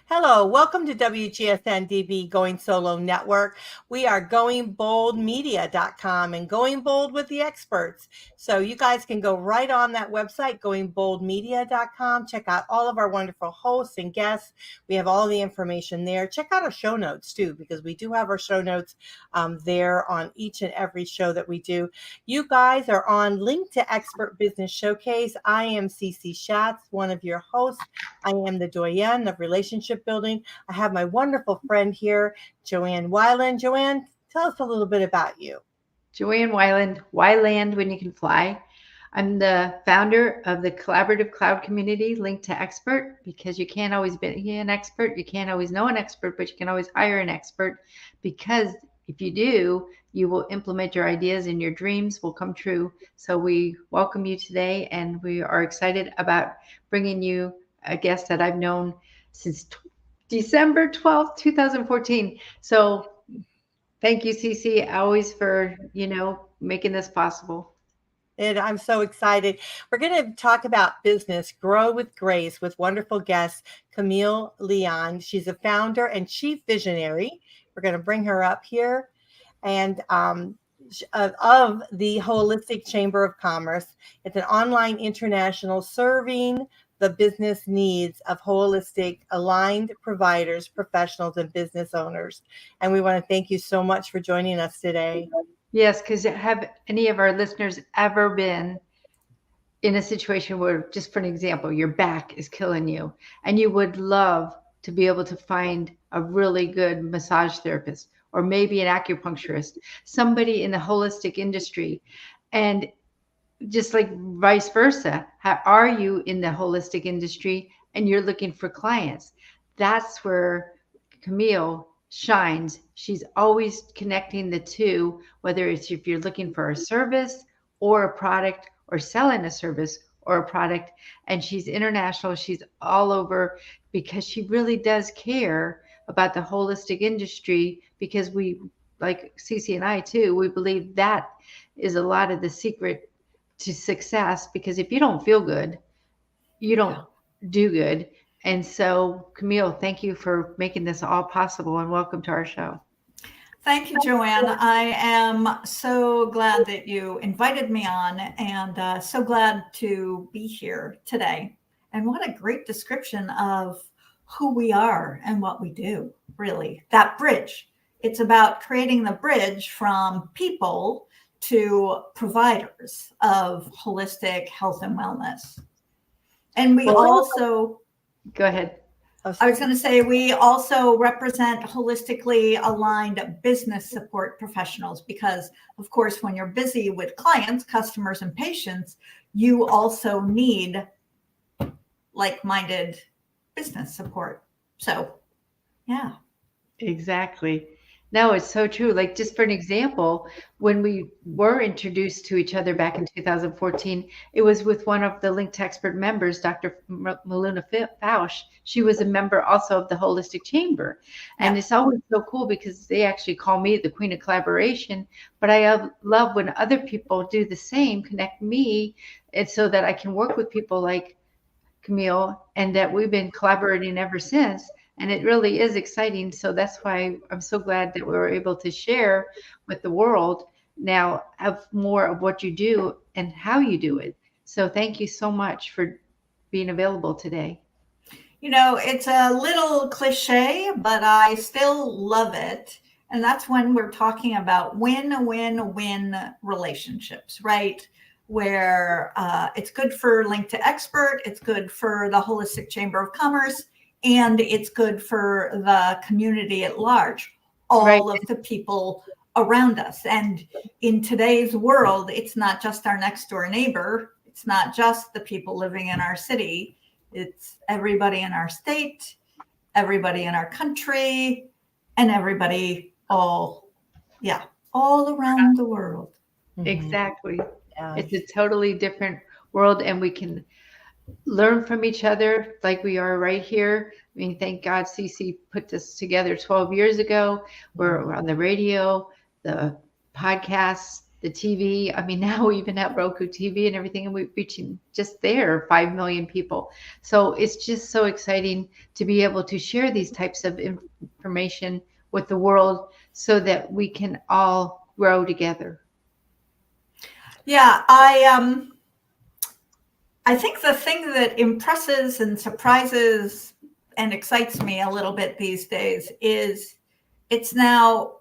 Hello, welcome to WGSN-DB Going Solo Network. We are goingboldmedia.com and going bold with the experts. So you guys can go right on that website, goingboldmedia.com. Check out all of our wonderful hosts and guests. We have all the information there. Check out our show notes too, because we do have our show notes there on each and every show that we do. You guys are on LinktoEXPERT Business Showcase. I am Cece Shatz, one of your hosts. I am the doyenne of relationship building. I have my wonderful friend here, Joanne Weiland. Joanne, tell us a little bit about you. Joanne Weiland, Weiland when you can fly. I'm the founder of the collaborative cloud community, LinktoEXPERT, because you can't always be an expert. You can't always know an expert, but you can always hire an expert, because if you do, you will implement your ideas and your dreams will come true. So we welcome you today, and we are excited about bringing you a guest that I've known since December 12th, 2014. So thank you, Cece, always for, making this possible. And I'm so excited. We're going to talk about business, grow with grace, with wonderful guest, Camille Leon. She's a founder and chief visionary. We're going to bring her up here. And of the Holistic Chamber of Commerce. It's an online international serving the business needs of holistic aligned providers, professionals, and business owners. And we want to thank you so much for joining us today. Yes, because have any of our listeners ever been in a situation where, just for an example, your back is killing you and you would love to be able to find a really good massage therapist or maybe an acupuncturist, somebody in the holistic industry, and just like vice versa, how are you in the holistic industry and you're looking for clients? That's where Camille shines. She's always connecting the two, whether it's if you're looking for a service or a product or selling a service or a product. And she's international. She's all over because she really does care about the holistic industry, because we, like Cece and I too, we believe that is a lot of the secret to success, because if you don't feel good, you don't do good. And so, Camille, thank you for making this all possible, and welcome to our show. Thank you, Joanne. I am so glad that you invited me on, and so glad to be here today. And what a great description of who we are and what we do, really. That bridge. It's about creating the bridge from people to providers of holistic health and wellness. And we also... Go ahead. I was going to say, we also represent holistically aligned business support professionals, because, of course, when you're busy with clients, customers, and patients, you also need like-minded business support. So, yeah. Exactly. No, it's so true. Like, just for an example, when we were introduced to each other back in 2014, it was with one of the LinktoEXPERT members, Dr. Maluna Fausch. She was a member also of the Holistic Chamber. And it's always so cool because they actually call me the Queen of Collaboration. But I love when other people do the same, connect me, and so that I can work with people like Camille, and that we've been collaborating ever since. And it really is exciting. So that's why I'm so glad that we were able to share with the world now of more of what you do and how you do it. So thank you so much for being available today. You know, it's a little cliche, but I still love it. And that's when we're talking about win-win-win relationships, right? Where it's good for LinktoEXPERT, it's good for the Holistic Chamber of Commerce, and it's good for the community at large, all of the people around us. And in today's world, it's not just our next door neighbor. It's not just the people living in our city. It's everybody in our state, everybody in our country, and everybody all around the world. Exactly. It's a totally different world, and we can learn from each other like we are right here. I mean, thank God Cece put this together 12 years ago. We're on the radio, the podcasts, the TV. I mean, now we even have Roku TV and everything, and we're reaching just there 5 million people. So it's just so exciting to be able to share these types of information with the world so that we can all grow together. Yeah, I think the thing that impresses and surprises and excites me a little bit these days is it's now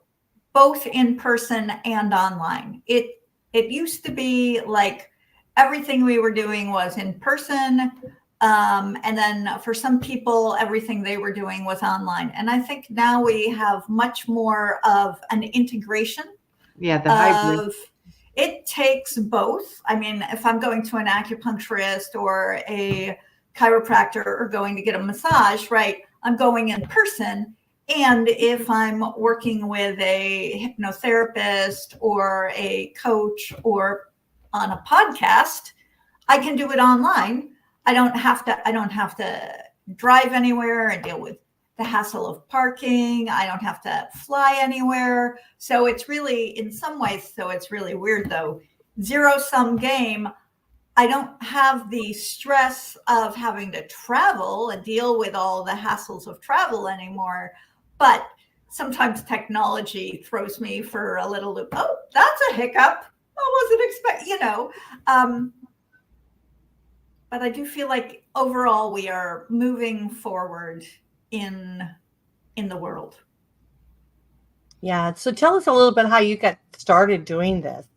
both in person and online. It used to be like everything we were doing was in person. And then for some people, everything they were doing was online. And I think now we have much more of an integration. Yeah, the hybrid. It takes both. I mean, if I'm going to an acupuncturist or a chiropractor or going to get a massage, right, I'm going in person. And if I'm working with a hypnotherapist or a coach or on a podcast, I can do it online. I don't have to drive anywhere and deal with the hassle of parking. I don't have to fly anywhere. So it's really, in some ways, so it's really weird though. Zero-sum game. I don't have the stress of having to travel and deal with all the hassles of travel anymore. But sometimes technology throws me for a little loop. Oh, that's a hiccup. I wasn't expecting, but I do feel like overall we are moving forward in the world. Yeah. So tell us a little bit how you got started doing this.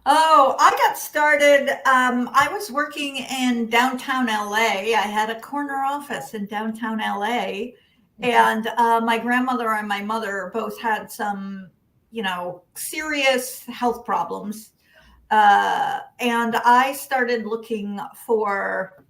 Oh, I got started. I was working in downtown LA. I had a corner office in downtown LA. And my grandmother and my mother both had some, serious health problems. And I started looking for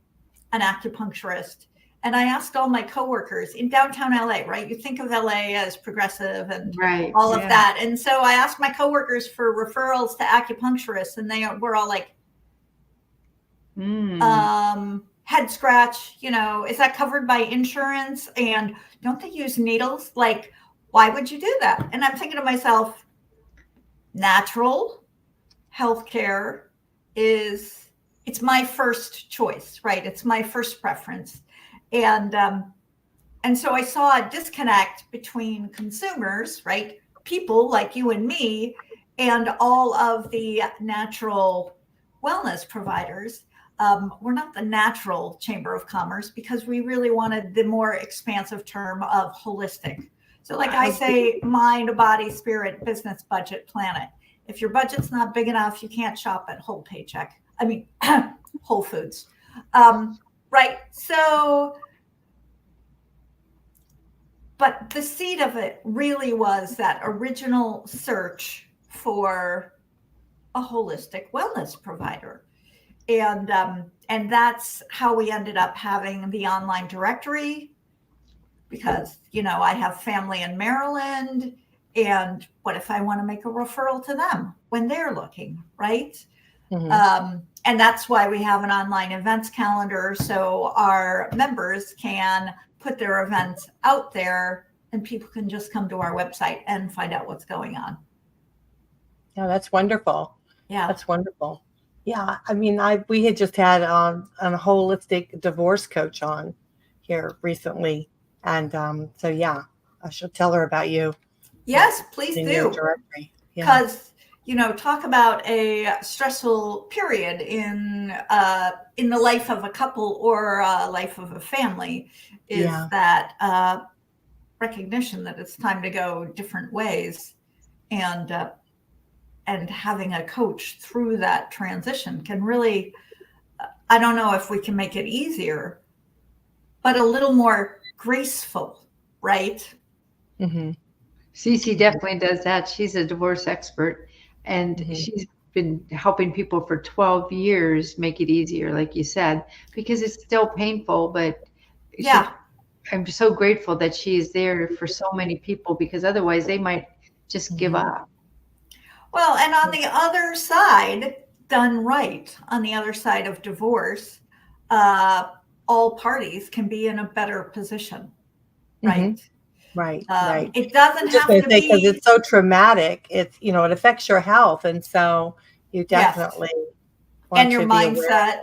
an acupuncturist. And I asked all my coworkers in downtown LA, right? You think of LA as progressive and all of that. And so I asked my coworkers for referrals to acupuncturists, and they were all like, head scratch, is that covered by insurance? And don't they use needles? Like, why would you do that? And I'm thinking to myself, natural healthcare it's my first choice, right? It's my first preference. And so I saw a disconnect between consumers, right? People like you and me, and all of the natural wellness providers. We're not the natural chamber of commerce because we really wanted the more expansive term of holistic. So like I say, mind, body, spirit, business, budget, planet. If your budget's not big enough, you can't shop at Whole Foods. Right. So, but the seed of it really was that original search for a holistic wellness provider. And that's how we ended up having the online directory, because, I have family in Maryland, and what if I want to make a referral to them when they're looking, right? Mm-hmm. And that's why we have an online events calendar, so our members can put their events out there and people can just come to our website and find out what's going on. Yeah, that's wonderful. Yeah. That's wonderful. Yeah, I mean, we had just had a holistic divorce coach on here recently, and so yeah, I should tell her about you. Yes, please do. Because talk about a stressful period in the life of a couple or life of a family is that recognition that it's time to go different ways, and having a coach through that transition can really, I don't know if we can make it easier, but a little more graceful, right? Mm-hmm. Cece definitely does that. She's a divorce expert, and she's been helping people for 12 years make it easier, like you said, because it's still painful, but I'm so grateful that she is there for so many people, because otherwise they might just give up. Well, and on the other side, done right, on the other side of divorce, all parties can be in a better position, right? Right, right. It doesn't I'm just have going to to say, because be, it's so traumatic, it's, it affects your health. And so you yes, definitely and want your to be aware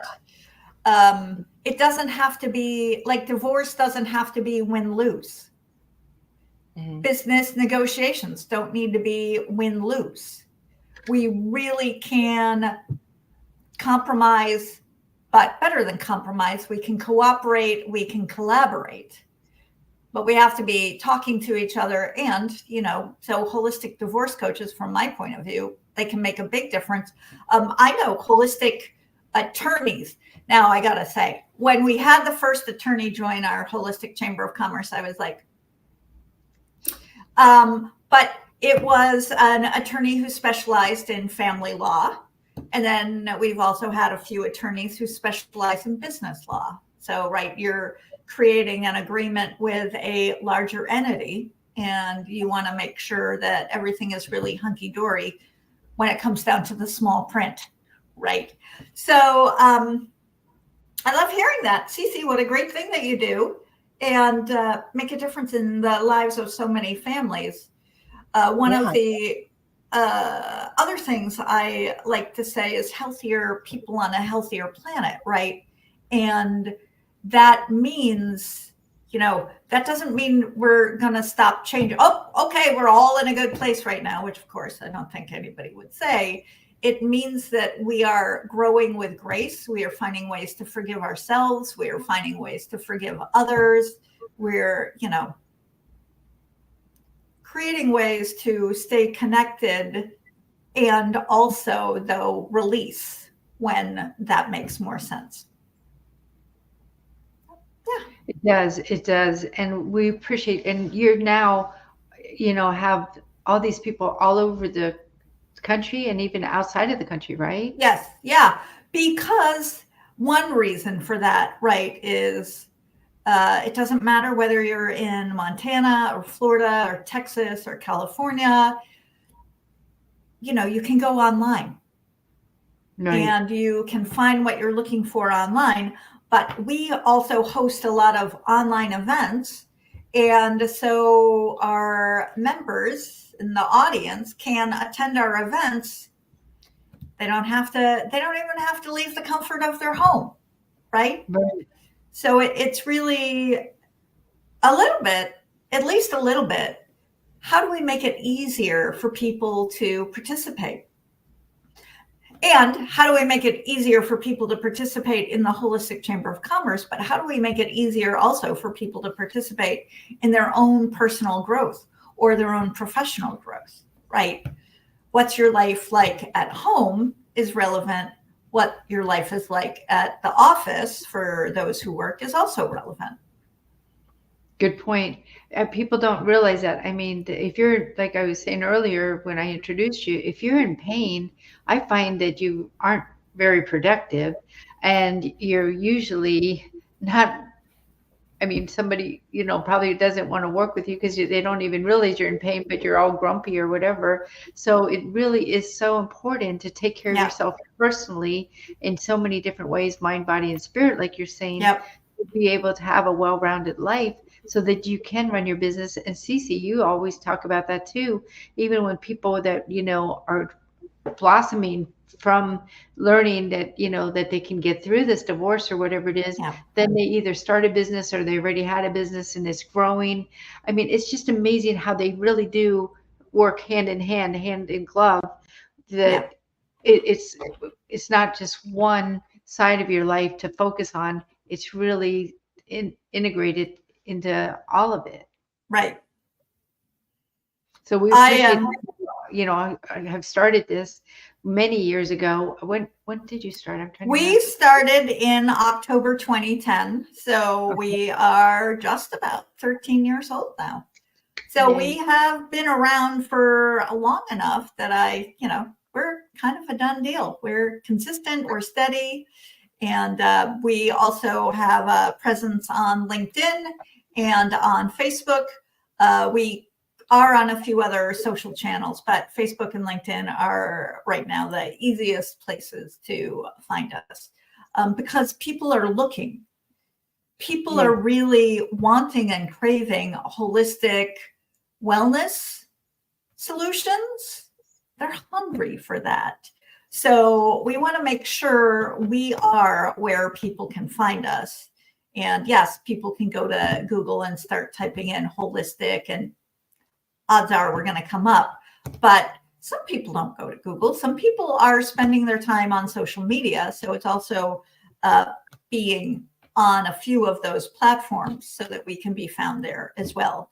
of mindset. It doesn't have to be like divorce doesn't have to be win-lose. that. Mhm. Business negotiations don't need to be win-lose. We really can compromise, but better than compromise, we can cooperate, we can collaborate, but we have to be talking to each other. And, so holistic divorce coaches, from my point of view, they can make a big difference. I know holistic attorneys. Now, I got to say, when we had the first attorney join our holistic chamber of commerce, I was like, but it was an attorney who specialized in family law. And then we've also had a few attorneys who specialize in business law. So, right, you're creating an agreement with a larger entity, and you want to make sure that everything is really hunky-dory when it comes down to the small print, right? So I love hearing that. Cece, what a great thing that you do, and make a difference in the lives of so many families. One Yeah. of the other things I like to say is healthier people on a healthier planet, right? And that means, that doesn't mean we're going to stop changing. Oh, okay, we're all in a good place right now, which of course I don't think anybody would say. It means that we are growing with grace. We are finding ways to forgive ourselves. We are finding ways to forgive others. We're, creating ways to stay connected and also, though, release when that makes more sense. Yeah. It does. And we appreciate, and you're now, have all these people all over the country and even outside of the country, right? Yes. Yeah. Because one reason for that, right, is it doesn't matter whether you're in Montana or Florida or Texas or California, you can go online. Right. And you can find what you're looking for online. But we also host a lot of online events. And so our members in the audience can attend our events. They don't even have to leave the comfort of their home, right? Right. So it's really a little bit, at least a little bit, how do we make it easier for people to participate? And how do we make it easier for people to participate in the Holistic Chamber of Commerce? But how do we make it easier also for people to participate in their own personal growth or their own professional growth, right? What's your life like at home is relevant. What your life is like at the office for those who work is also relevant. Good point. People don't realize that. I mean, if you're, like I was saying earlier when I introduced you, if you're in pain, I find that you aren't very productive, and you're usually not. I mean, somebody, probably doesn't want to work with you because they don't even realize you're in pain, but you're all grumpy or whatever. So it really is so important to take care of yourself personally in so many different ways, mind, body, and spirit, like you're saying, to be able to have a well-rounded life so that you can run your business. And Cece, you always talk about that too, even when people that, are blossoming from learning that, that they can get through this divorce or whatever it is, then they either start a business or they already had a business and it's growing. I mean, it's just amazing how they really do work hand in hand, hand in glove, that it's not just one side of your life to focus on. It's really integrated into all of it. Right. So we appreciate, I have started this many years ago. When did you start? I'm trying to We started in October 2010. So we are just about 13 years old now. So we have been around for long enough that we're kind of a done deal. We're consistent, we're steady. And we also have a presence on LinkedIn and on Facebook. We are on a few other social channels, but Facebook and LinkedIn are right now the easiest places to find us because people are looking. people Yeah. are really wanting and craving holistic wellness solutions. They're hungry for that. So we want to make sure we are where people can find us. And yes, people can go to Google and start typing in holistic, and odds are we're going to come up. But some people don't go to Google. Some people are spending their time on social media. So it's also being on a few of those platforms so that we can be found there as well.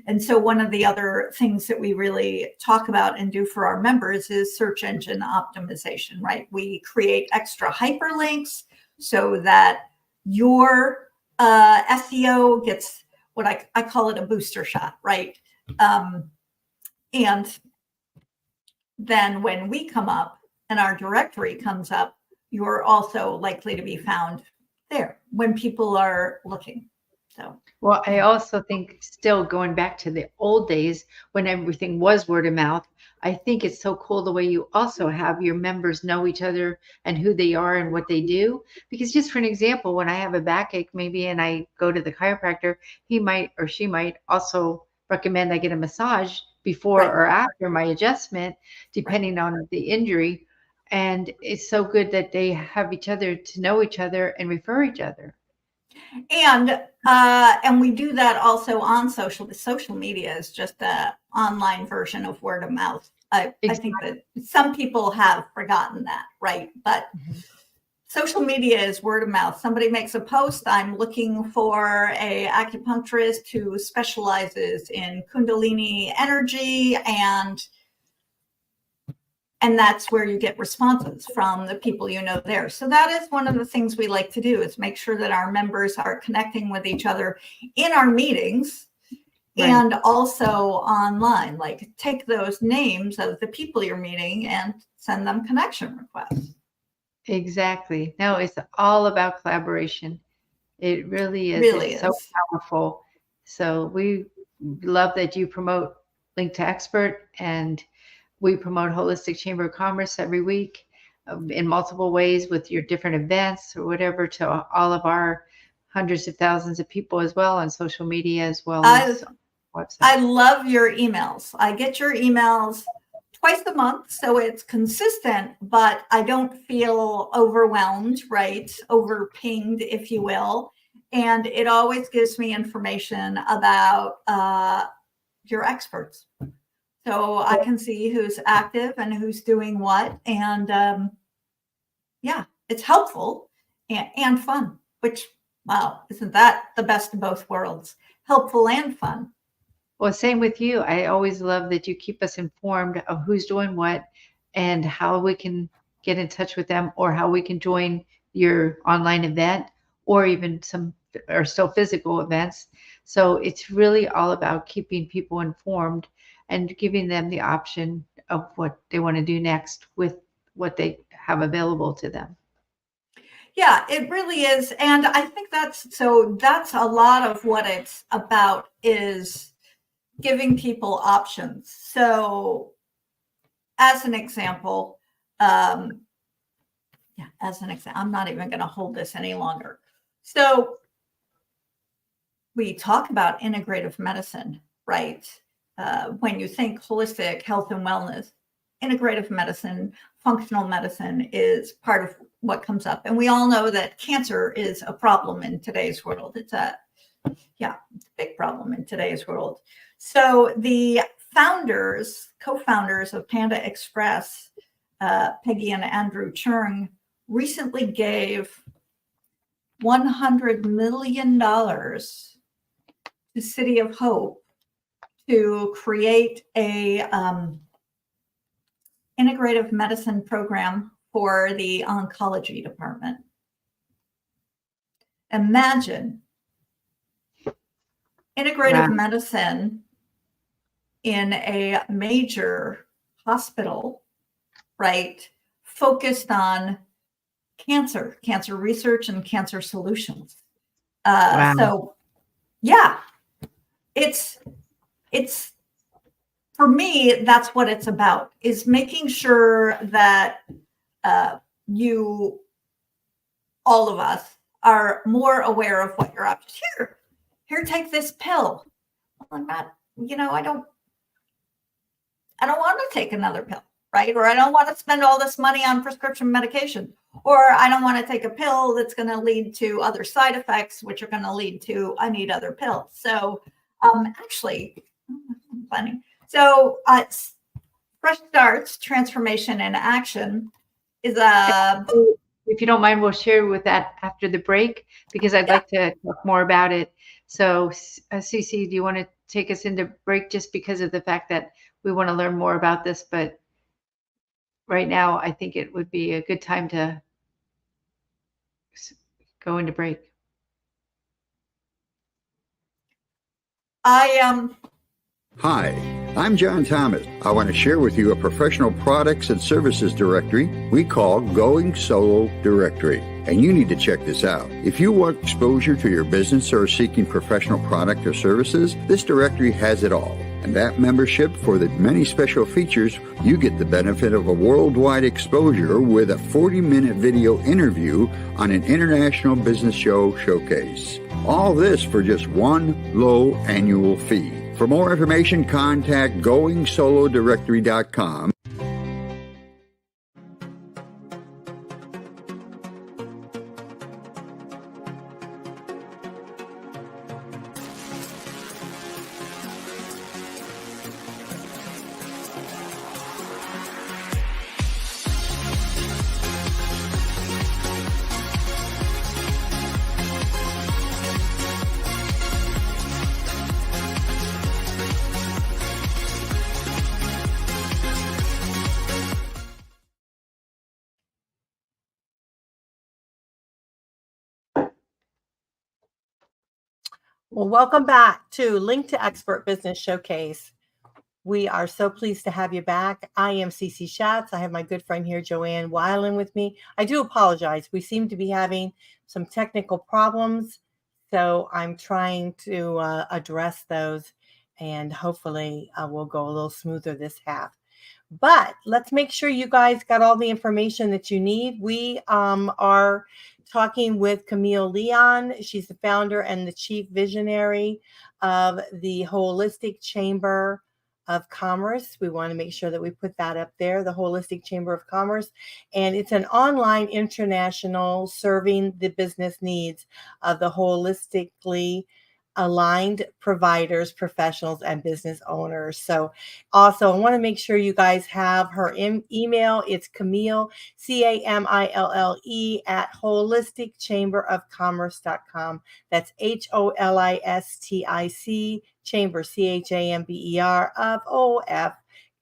And so one of the other things that we really talk about and do for our members is search engine optimization, right? We create extra hyperlinks so that your SEO gets what I call it a booster shot, right? And then when we come up and our directory comes up, you're also likely to be found there when people are looking. So, Well, I also think, still going back to the old days when everything was word of mouth, I think it's so cool the way you also have your members know each other and who they are and what they do. Because just for an example, when I have a backache maybe and I go to the chiropractor, he might or she might also recommend I get a massage before Right. or after my adjustment, depending on the injury. And it's so good that they have each other to know each other and refer each other. And we do that also on social media is just an online version of word of mouth. I think that some people have forgotten that, right? But social media is word of mouth. Somebody makes a post, I'm looking for a acupuncturist who specializes in Kundalini energy, and that's where you get responses from the people you know there. So that is one of the things we like to do, is make sure that our members are connecting with each other in our meetings. Right. And also online, like take those names of the people you're meeting and send them connection requests. Exactly. No, it's all about collaboration. It really is. Really it's so powerful. So we love that you promote Link to Expert, and we promote Holistic Chamber of Commerce every week in multiple ways with your different events or whatever, to all of our hundreds of thousands of people as well on social media as well as website. I love your emails. I get your emails twice a month, so it's consistent, but I don't feel overwhelmed, right? Overpinged, if you will. And it always gives me information about your experts. So I can see who's active and who's doing what. And yeah, it's helpful and fun, which, wow, isn't that the best of both worlds? Helpful and fun. Well, same with you. I always love that you keep us informed of who's doing what and how we can get in touch with them, or how we can join your online event, or even some are still physical events. So it's really all about keeping people informed and giving them the option of what they want to do next with what they have available to them. Yeah, it really is. And I think that's a lot of what it's about, is giving people options. So as an example, I'm not even going to hold this any longer. So we talk about integrative medicine, right? When you think holistic health and wellness, integrative medicine, functional medicine is part of what comes up. And we all know that cancer is a problem in today's world. It's a big problem in today's world. So the co-founders of Panda Express, Peggy and Andrew Chung, recently gave $100 million to City of Hope to create a integrative medicine program for the oncology department. Imagine integrative medicine in a major hospital, right? Focused on cancer research and cancer solutions. So yeah, it's for me, that's what it's about, is making sure that all of us are more aware of what your options. Here, take this pill. Well, I'm not, I don't want to take another pill, right? Or I don't want to spend all this money on prescription medication, or I don't want to take a pill that's going to lead to other side effects, which are going to lead to, I need other pills. So actually, funny. So Fresh Starts, Transformation and Action is a... If you don't mind, we'll share with that after the break, because I'd like to talk more about it. So Cece, do you want to take us into break just because of the fact that we want to learn more about this? But right now, I think it would be a good time to go into break. Hi, I'm John Thomas. I want to share with you a professional products and services directory we call Going Solo Directory. And you need to check this out. If you want exposure to your business or are seeking professional product or services, this directory has it all. And that membership, for the many special features, you get the benefit of a worldwide exposure with a 40-minute video interview on an international business showcase. All this for just one low annual fee. For more information, contact GoingSoloDirectory.com. Well, welcome back to LinktoEXPERT Business Showcase. We are so pleased to have you back. I am Cece Shatz. I have my good friend here, Joanne Weiland, with me. I do apologize. We seem to be having some technical problems, so I'm trying to address those, and hopefully we'll go a little smoother this half. But let's make sure you guys got all the information that you need. We are talking with Camille Leon. She's the founder and the chief visionary of the Holistic Chamber of Commerce. We want to make sure that we put that up there, the Holistic Chamber of Commerce. And it's an online international serving the business needs of the holistically aligned providers, professionals, and business owners. So also, I want to make sure you guys have her email. It's Camille, Camille, at holisticchamberofcommerce.com. That's HOLISTIC, chamber, CHAMBER, of OF,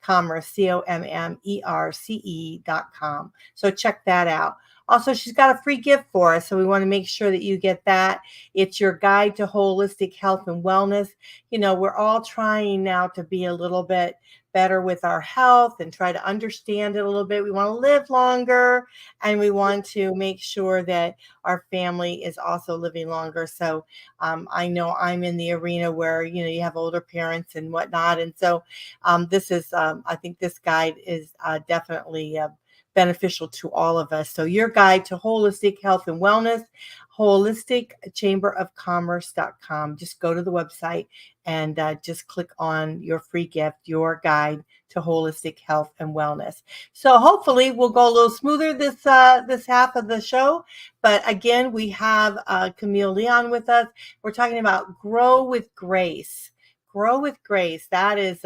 commerce, COMMERCE.com. So check that out. Also, she's got a free gift for us, so we want to make sure that you get that. It's your guide to holistic health and wellness. You know, we're all trying now to be a little bit better with our health and try to understand it a little bit. We want to live longer, and we want to make sure that our family is also living longer. So I know I'm in the arena where, you know, you have older parents and whatnot. And so this is, I think this guide is definitely beneficial to all of us. So your guide to holistic health and wellness, holisticchamberofcommerce.com. Just go to the website and just click on your free gift, your guide to holistic health and wellness. So hopefully we'll go a little smoother this half of the show. But again, we have Camille Leon with us. We're talking about grow with grace. Grow with grace. That is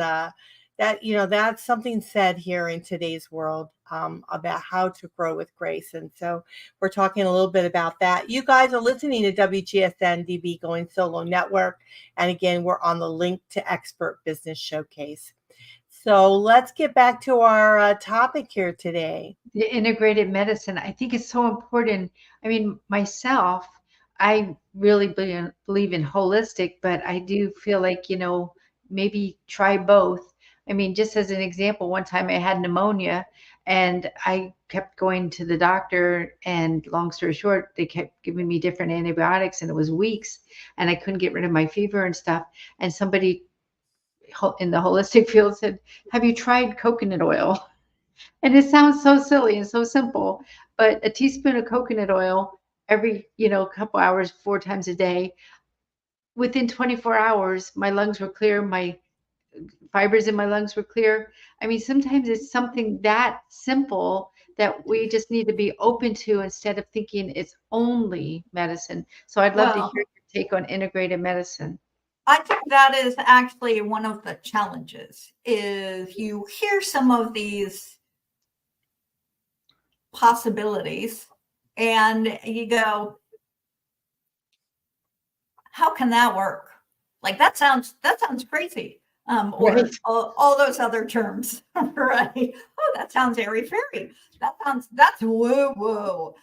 that's something said here in today's world about how to grow with grace. And so we're talking a little bit about that. You guys are listening to WGSN-DB Going Solo Network. And again, we're on the LinktoEXPERT Business Showcase. So let's get back to our topic here today. The integrated medicine, I think it's so important. I mean, myself, I really believe in holistic, but I do feel like, you know, maybe try both. I mean, just as an example, one time I had pneumonia and I kept going to the doctor, and long story short, they kept giving me different antibiotics, and it was weeks, and I couldn't get rid of my fever and stuff. And somebody in the holistic field said, "Have you tried coconut oil?" And it sounds so silly and so simple, but a teaspoon of coconut oil every, couple hours, 4 times a day. Within 24 hours, my lungs were clear. My fibers in my lungs were clear. I mean, sometimes it's something that simple that we just need to be open to instead of thinking it's only medicine. So I'd love to hear Well, your take on integrated medicine. I think that is actually one of the challenges is you hear some of these possibilities and you go, how can that work? Like that sounds crazy. Or Right. all those other terms, right? Oh, that sounds airy fairy. That's woo woo.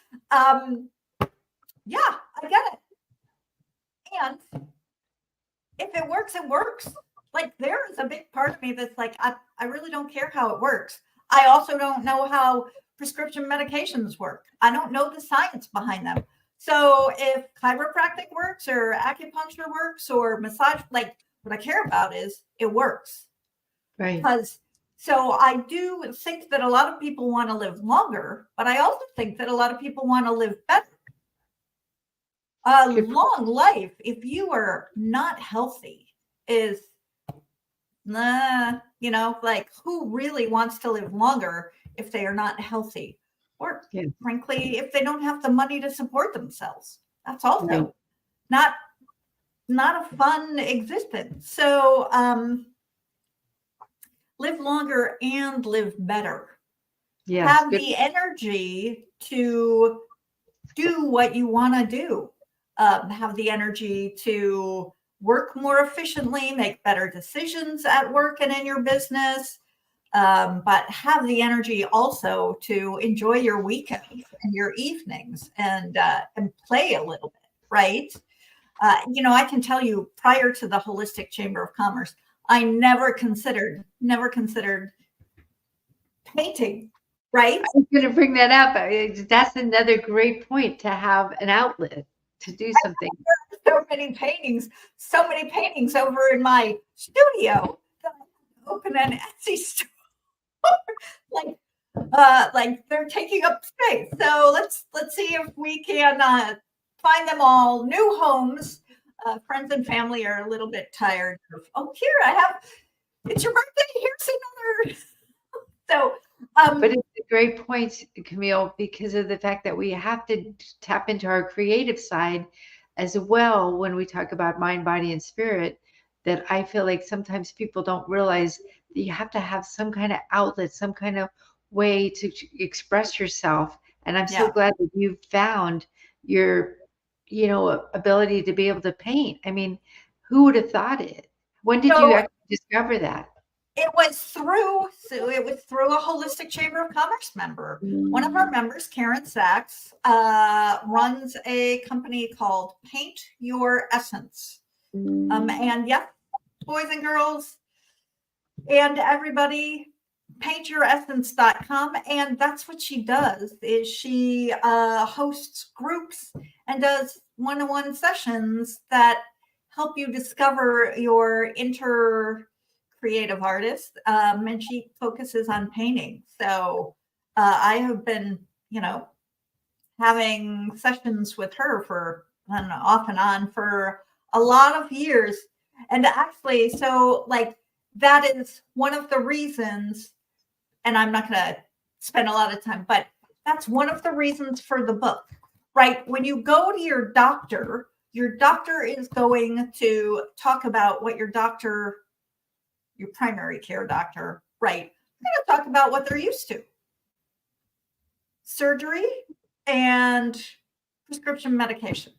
Yeah, I get it. And if it works, it works. Like there is a big part of me that's like, I really don't care how it works. I also don't know how prescription medications work. I don't know the science behind them. So if chiropractic works or acupuncture works or massage, like what I care about is it works. Right. Because so I do think that a lot of people want to live longer, but I also think that a lot of people want to live better. A long life, if you are not healthy, is like who really wants to live longer if they are not healthy? Or frankly, if they don't have the money to support themselves. That's also not a fun existence. So live longer and live better. Yes, have the energy to do what you want to do. Have the energy to work more efficiently, make better decisions at work and in your business, but have the energy also to enjoy your weekends and your evenings and play a little bit, right? I can tell you prior to the Holistic Chamber of Commerce, I never considered painting, right? I was going to bring that up. That's another great point, to have an outlet to do something. So many paintings over in my studio that I open an Etsy store. like they're taking up space. So let's see if we can find them all new homes. Friends and family are a little bit tired of, it's your birthday, here's another. So but it's a great point, Camille, because of the fact that we have to tap into our creative side as well when we talk about mind, body, and spirit. That I feel like sometimes people don't realize that you have to have some kind of outlet, some kind of way to express yourself. And I'm so glad that you found your, ability to be able to paint. I mean, who would have thought it? When did you actually discover that? It was through a Holistic Chamber of Commerce member. One of our members, Karen Sachs, runs a company called Paint Your Essence. And boys and girls and everybody, paintyouressence.com. And that's what she does, is she hosts groups and does one-on-one sessions that help you discover your creative artist, and she focuses on painting. So I have been, having sessions with her for off and on for a lot of years. And actually, so like that is one of the reasons, and I'm not going to spend a lot of time, but that's one of the reasons for the book, right? When you go to your doctor is going to talk about what your primary care doctor, right? They're going to talk about what they're used to. Surgery and prescription medication.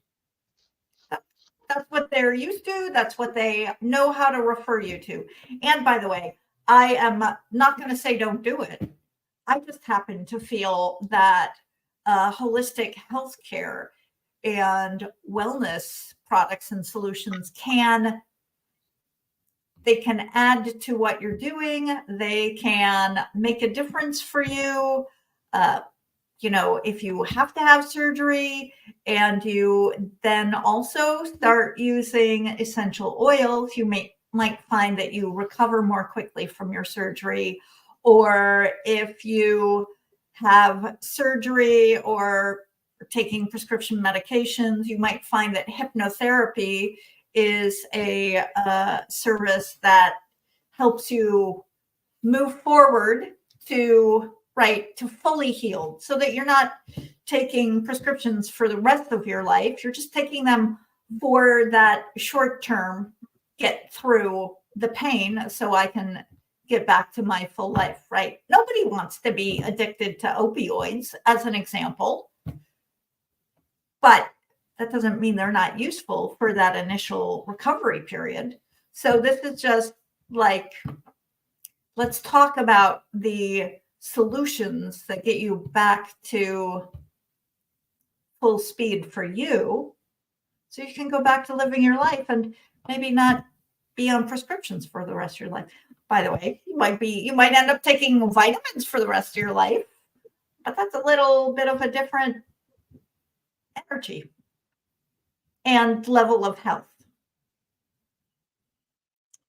That's what they're used to. That's what they know how to refer you to. And by the way, I am not going to say don't do it. I just happen to feel that holistic healthcare and wellness products and solutions can add to what you're doing. They can make a difference for you. If you have to have surgery and you then also start using essential oils, you might find that you recover more quickly from your surgery. Or if you have surgery or taking prescription medications. You might find that hypnotherapy is a service that helps you move forward to fully healed, so that you're not taking prescriptions for the rest of your life. You're just taking them for that short term, get through the pain so I can get back to my full life, right? Nobody wants to be addicted to opioids, as an example, but that doesn't mean they're not useful for that initial recovery period. So this is just like, let's talk about the solutions that get you back to full speed for you, so you can go back to living your life and maybe not be on prescriptions for the rest of your life. By the way, you might end up taking vitamins for the rest of your life, but that's a little bit of a different energy and level of health.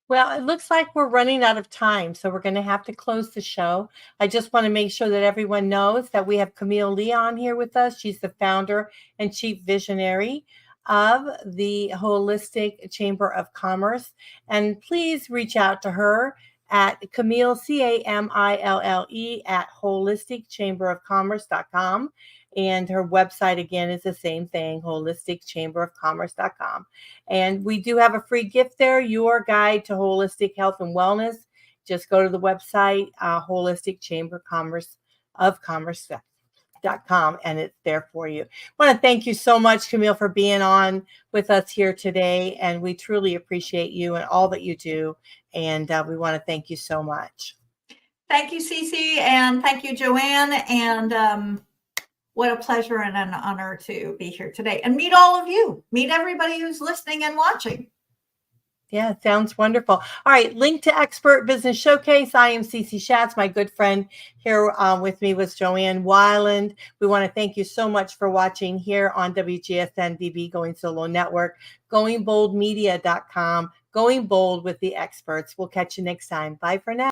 Well, it looks like we're running out of time, so we're going to have to close the show. I just want to make sure that everyone knows that we have Camille Leon here with us. She's the founder and chief visionary of the Holistic Chamber of Commerce. And please reach out to her at Camille, Camille, at holisticchamberofcommerce.com. And her website, again, is the same thing, holisticchamberofcommerce.com. And we do have a free gift there, your guide to holistic health and wellness. Just go to the website, holisticchamberofcommerce.com, and it's there for you. I want to thank you so much, Camille, for being on with us here today. And we truly appreciate you and all that you do. And we want to thank you so much. Thank you, Cece, and thank you, Joanne. And what a pleasure and an honor to be here today and meet all of you. Meet everybody who's listening and watching. Yeah, sounds wonderful. All right, LinktoEXPERT Business Showcase. I am Cece Shatz. My good friend here with me was Joanne Weiland. We want to thank you so much for watching here on WGSN-DB Going Solo Network, goingboldmedia.com, Going Bold with the Experts. We'll catch you next time. Bye for now.